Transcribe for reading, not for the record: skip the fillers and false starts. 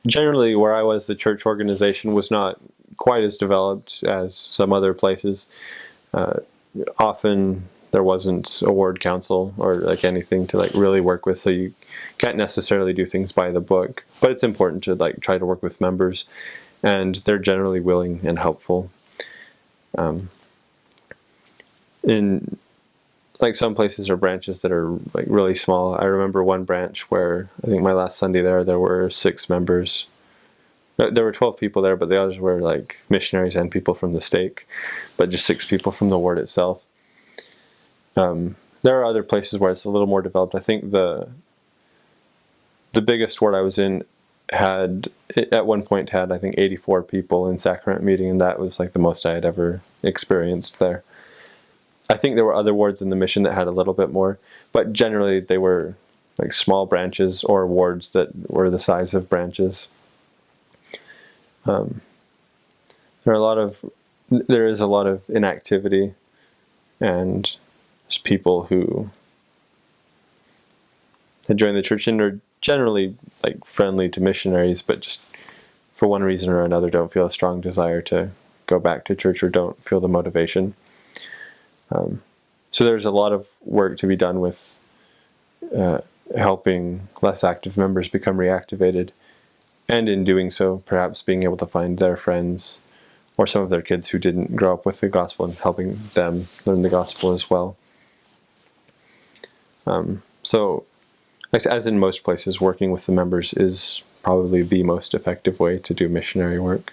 generally where I was, the church organization was not quite as developed as some other places. Often there wasn't a ward council or like anything to like really work with, so you can't necessarily do things by the book, but it's important to like try to work with members, and they're generally willing and helpful. In like some places or branches that are like really small. I remember one branch where I think my last Sunday there were 6 members. There were 12 people there, but the others were like missionaries and people from the stake, but just 6 people from the ward itself. There are other places where it's a little more developed. I think the biggest ward I was in had, at one point had, I think 84 people in sacrament meeting, and that was like the most I had ever experienced there. I think there were other wards in the mission that had a little bit more, but generally they were like small branches or wards that were the size of branches. There is a lot of inactivity, and there's people who had joined the church and are generally like friendly to missionaries, but just for one reason or another don't feel a strong desire to go back to church or don't feel the motivation. So there's a lot of work to be done with helping less active members become reactivated, and in doing so, perhaps being able to find their friends or some of their kids who didn't grow up with the gospel and helping them learn the gospel as well. So, as in most places, working with the members is probably the most effective way to do missionary work.